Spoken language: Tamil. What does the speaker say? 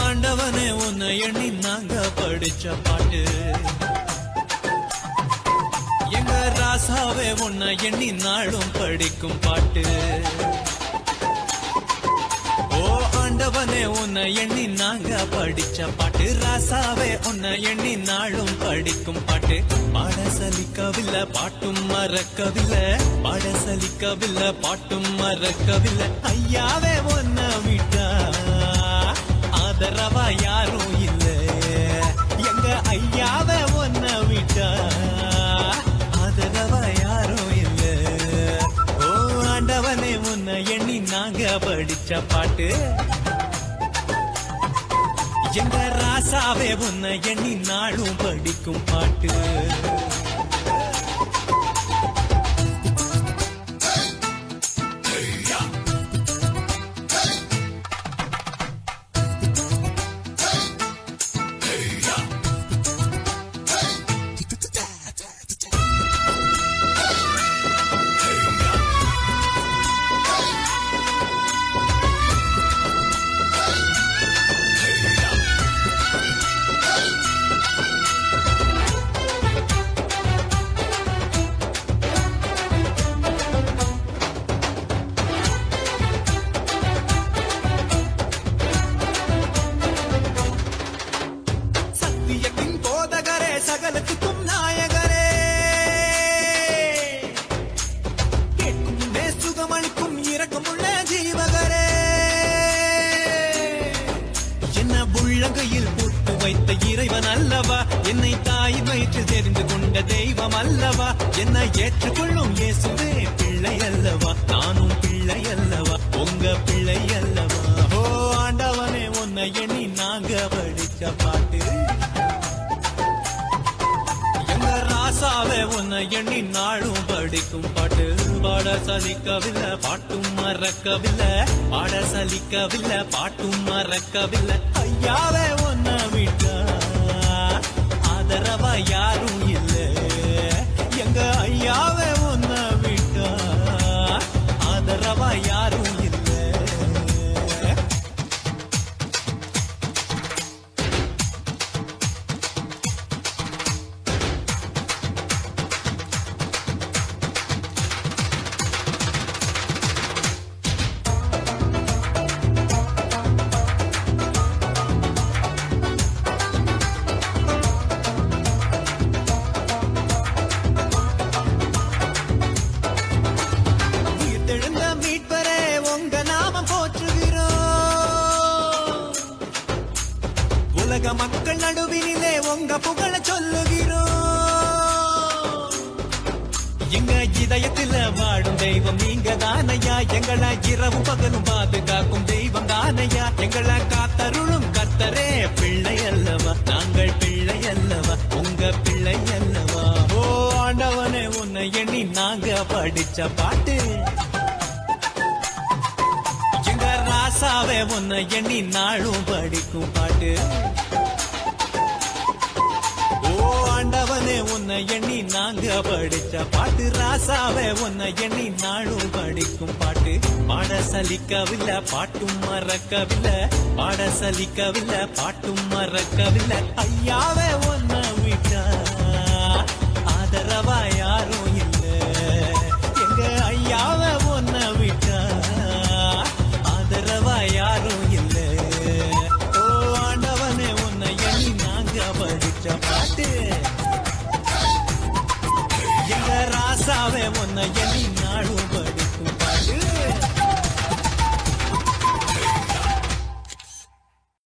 ஆண்டவனே உன்னை எண்ணி நாங்க படிச்ச பாட்டு, எங்க ராசாவே உன்னை எண்ணி நாளும் படிக்கும் பாட்டு. ஓ ஆண்டவனே உன்னை எண்ணி நாங்க படிச்ச பாட்டு, ராசாவே உன்னை எண்ணி நாளும் படிக்கும் பாட்டு. பாட சலிக்கவில்லை பாட்டும் மறக்கவில்லை, பாட சலிக்கவில்லை பாட்டும் மறக்கவில்லை. ஐயாவே உன்னை விட்டா ஆதரவா யாரும் இல்ல, எங்க ஐயாவே உன்னை விட்டா ஆதரவா யாரும் இல்ல. ஓ ஆண்டவனே உன்னை எண்ணி நாங்க படிச்ச பாட்டு, எங்க ராசாவே உன்னை எண்ணி நாளும் படிக்கும் பாட்டு. சகலத்துக்கும் நாயகரே, கேட்கும் சுகமளிக்கும் இரக்கமுள்ள ஜீவகரே, என்ன உள்ளங்கையில் போட்டு வைத்த இறைவன் அல்லவா, என்னை தாய் வயிற்றில் தெரிந்து கொண்ட தெய்வம் அல்லவா, என்னை ஏற்றுக்கொள்ளும் இயேசுவே பிள்ளை அல்லவா, நானும் பிள்ளை அல்லவா, உங்க பிள்ளை அல்லவா. ஓ ஆண்டவனே உன்னை எண்ணி நாங்க படிச்ச பாட்டு, ராசாவே உன்னை எண்ணி நாளும் படிக்கும் பாட்டு. பாட சலிக்கவில்லை பாட்டும் மறக்கவில்லை, பாட சலிக்கவில்லை பாட்டும் மறக்கவில்லை. ஐயாவே உன்னை விட்டா ஆதரவா யாரும் இல்ல, எங்க ஐயாவே உன்னை விட்டா ஆதரவா யாரும் இல்ல. உலக மக்கள் நடுவினிலே உங்க புகழ சொல்லுகிறோம், எங்க இதயத்தில் வாடும் தெய்வம் நீங்க தானையா, எங்களை இரவு பகலும் பாதுகாக்கும் தெய்வம் தானையா, எங்களை காத்தருளும் கர்த்தரே பிள்ளை அல்லவா, நாங்கள் பிள்ளை அல்லவா, உங்க பிள்ளை அல்லவா. ஓ ஆண்டவனே உன்னை எண்ணி நாங்க படிச்ச பாட்டு, எங்க ராசாவே உன்னை எண்ணி நாளும் படிக்கும் பாட்டு. ஓ ஆண்டவனே உன்னை எண்ணி நாங்க படிச்ச பாட்டு, ராசாவே உன்னை எண்ணி நாளும் படிக்கும் பாட்டு. பாட சலிக்கவில்லை பாட்டும் மறக்கவில்லை, பாட சலிக்கவில்லை பாட்டும் மறக்கவில்லை. ஐயாவே உன்னை விட்டா ஆதரவா யாரும் இல்ல, எங்க ஐயாவே உன்னை விட்டா ஆதரவா யாரும் இல்ல. ஓ ஆண்டவனே உன்னை எண்ணி நாங்க படிச்ச பாட்டு, எங்க ராசாவே உன்னை எண்ணி